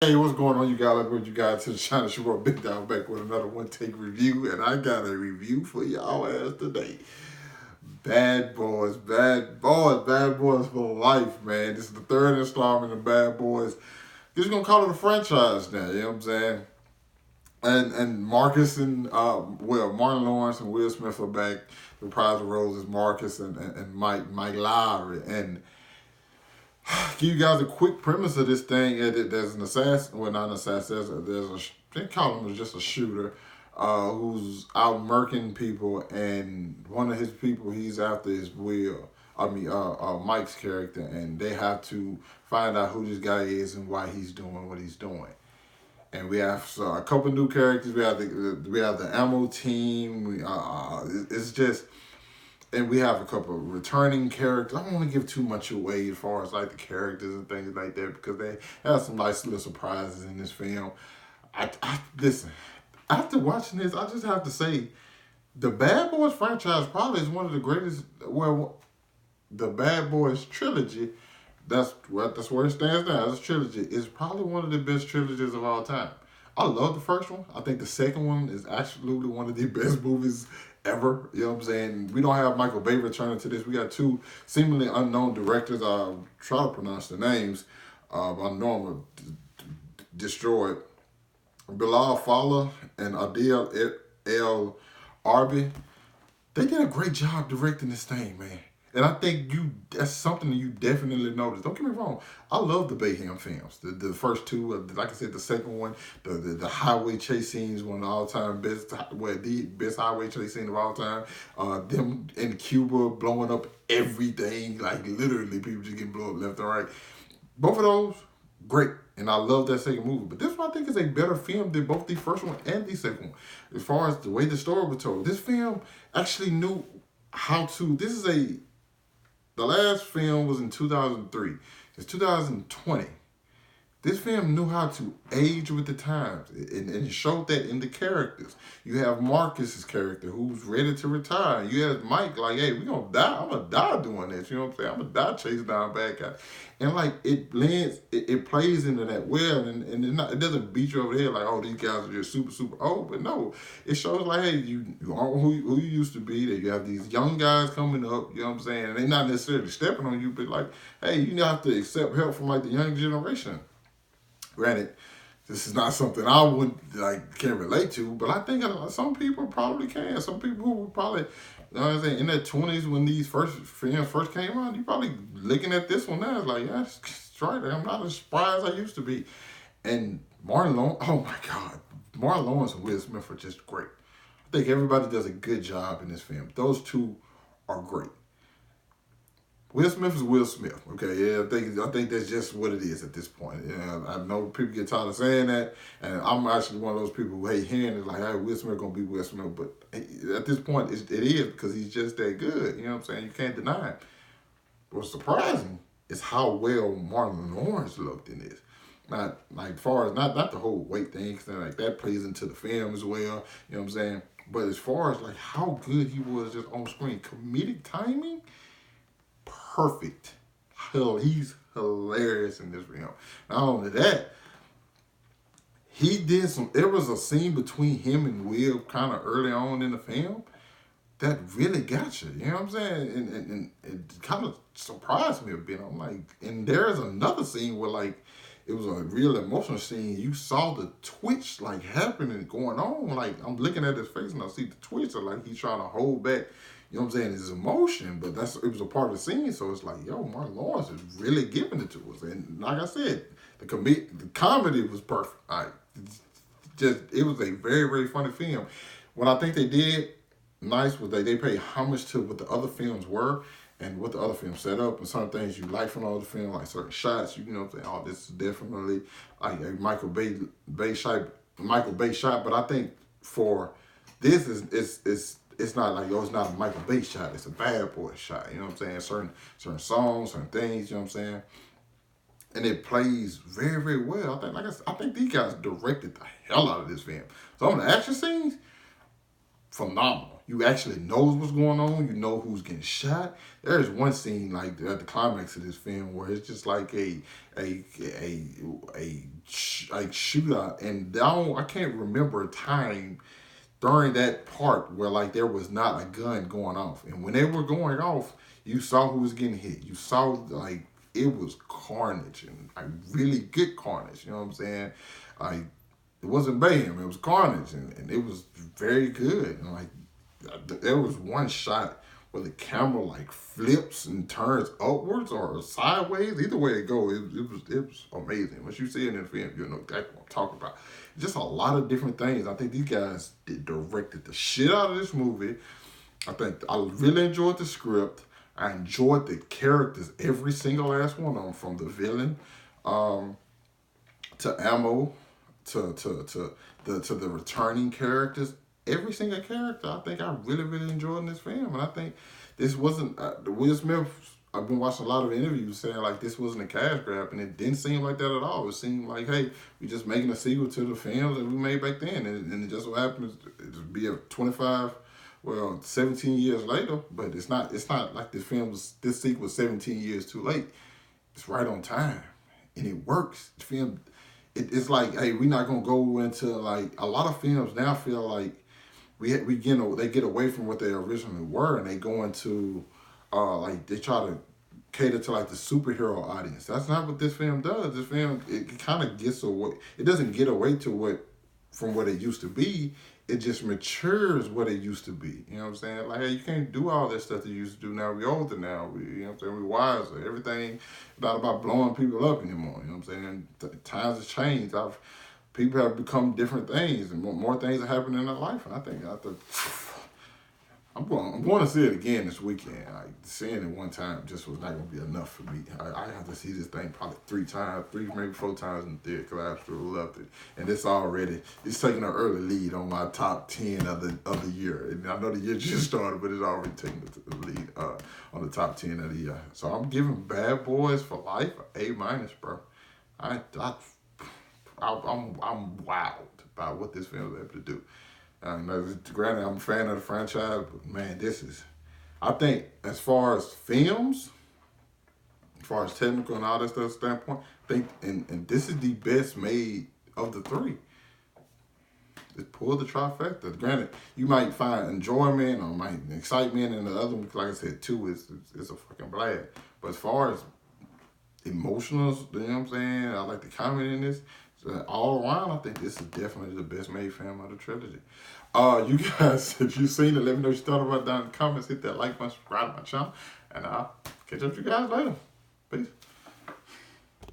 Hey, what's going on, you guys? Let's bring you guys to the channel. She wrote Big Down back with another one take review, and I got a review for y'all ass today. Bad Boys, Bad Boys, Bad Boys for life, man. This is the third installment of Bad Boys. Just gonna call it a franchise now, you know what I'm saying? And Marcus and Martin Lawrence and Will Smith are back. The prize of roles is Marcus and Mike Lowry. And give you guys a quick premise of this thing. There's an assassin, well, not an assassin. There's a they call him just a shooter, who's out murking people, and one of his people he's after is Will. Mike's character, and they have to find out who this guy is and why he's doing what he's doing. And we have a couple new characters. We have the ammo team. It's just and we have a couple of returning characters. I don't want to give too much away as far as like the characters and things like that because they have some nice little surprises in this film. I listen. After watching this, I just have to say the Bad Boys franchise probably is one of the greatest. Well, the Bad Boys trilogy. That's where it stands now. This trilogy is probably one of the best trilogies of all time. I love the first one. I think the second one is absolutely one of the best movies ever. You know what I'm saying? We don't have Michael Bay returning to this. We got two seemingly unknown directors. I'll try to pronounce the names. I know I'm going to destroy it. Bilal Fowler and Adil El Arbi. They did a great job directing this thing, man. And I think that's something that you definitely notice. Don't get me wrong. I love the Bayham films. The first two, like I said, the second one, the highway chase scenes, one of the all-time best, the best highway chase scene of all time. Them in Cuba blowing up everything, like literally people just getting blown up left and right. Both of those, great. And I love that second movie. But this one I think is a better film than both the first one and the second one. As far as the way the story was told, this film actually knew how to. The last film was in 2003. It's 2020. This film knew how to age with the times, and it showed that in the characters. You have Marcus's character who's ready to retire. You have Mike like, hey, we gonna die. I'm gonna die doing this. You know what I'm saying? I'm gonna die chasing down bad guys. And like it blends, it plays into that well, and it doesn't beat you over the head like, oh, these guys are just super old. But no, it shows like, hey, you are who you used to be. That you have these young guys coming up. You know what I'm saying? And they're not necessarily stepping on you, but like, hey, you have to accept help from like the young generation. Granted, this is not something I would can relate to, but I think some people probably can. Some people who were probably, you know what I'm saying, in their 20s when these first films first came out, you probably looking at this one now, it's like, yeah, it's right. I'm not as surprised as I used to be. And Martin Lawrence, oh my God, Martin Lawrence and Will Smith are just great. I think everybody does a good job in this film. Those two are great. Will Smith is Will Smith. Okay, yeah, I think that's just what it is at this point. Yeah, I know people get tired of saying that, and I'm actually one of those people who hate hearing it. Like, hey, Will Smith gonna be Will Smith, but at this point, it is because he's just that good. You know what I'm saying? You can't deny it. What's surprising is how well Martin Lawrence looked in this. Not like far as not the whole weight thing, cause like that plays into the film as well. You know what I'm saying? But as far as like how good he was just on screen, comedic timing perfect. Hell, he's hilarious in this film. Not only that, there was a scene between him and Will kind of early on in the film that really got you. You know what I'm saying? And it kind of surprised me a bit. I'm like, and there's another scene where like, it was a real emotional scene. You saw the twitch like happening, going on. Like I'm looking at his face and I see the twitch, or like he's trying to hold back. You know what I'm saying? His emotion, but it was a part of the scene. So it's like, yo, Martin Lawrence is really giving it to us. And like I said, the comedy was perfect. It was a very very funny film. What I think they did nice was they paid homage to what the other films were and what the other films set up and some things you like from the other film, like certain shots, you know what I'm saying? Oh, this is definitely like a Michael Bay shot. But I think for this it's not like, oh, it's not a Michael Bay shot, it's a Bad Boy shot. You know what I'm saying? Certain songs, certain things, you know what I'm saying? And it plays very, very well. I think these guys directed the hell out of this film. Some of the action scenes, phenomenal. you actually knows what's going on. You know who's getting shot. There's one scene like at the climax of this film where it's just like a shootout, and I can't remember a time during that part where like there was not a gun going off, and when they were going off, you saw who was getting hit. You saw like it was carnage, and like really good carnage. You know what I'm saying? Like it wasn't mayhem, it was carnage, and it was very good. And like there was one shot where the camera like flips and turns upwards or sideways. Either way it goes, it was amazing. Once you see it in the film, you'll know exactly what I'm talking about. Just a lot of different things. I think these guys directed the shit out of this movie. I think I really enjoyed the script. I enjoyed the characters, every single last one of them, from the villain to Ammo to the returning characters. Every single character, I think I really enjoyed in this film, and I think this wasn't Will Smith. I've been watching a lot of interviews saying like this wasn't a cash grab, and it didn't seem like that at all. It seemed like, hey, we're just making a sequel to the films that we made back then, and it just so happens to be a 17 years later. But it's not like this sequel was 17 years too late. It's right on time, and it works. The film, it's like, hey, we're not gonna go into like a lot of films now feel like they get away from what they originally were, and they go into like they try to cater to like the superhero audience. That's not what this film does. This film, it kind of gets away. It doesn't get away from what it used to be. It just matures what it used to be. You know what I'm saying? Like, hey, you can't do all that stuff that you used to do now. We older now. You know what I'm saying? We wiser. Everything not about blowing people up anymore. You know what I'm saying? Times have changed. People have become different things, and more things are happening in their life. And I think I'm going to see it again this weekend. Like, seeing it one time just was not going to be enough for me. I have to see this thing probably 3 maybe 4 times in the theater, because I absolutely loved it. And it's taking an early lead on my top 10 of the year. And I know the year just started, but it's already taking the lead on the top 10 of the year. So I'm giving Bad Boys for Life an A-, bro. I'm wowed by what this film was able to do. Granted, I'm a fan of the franchise, but man, I think as far as films, as far as technical and all that stuff standpoint, I think, and this is the best made of the 3. It pulled the trifecta. Granted, you might find enjoyment or excitement in the other one, like I said, 2 is a fucking blast. But as far as emotional, you know what I'm saying, I like the comedy in this. So all around, I think this is definitely the best made film of the trilogy. You guys, if you've seen it, let me know what you thought about it down in the comments. Hit that like button, subscribe to my channel, and I'll catch up with you guys later. Peace.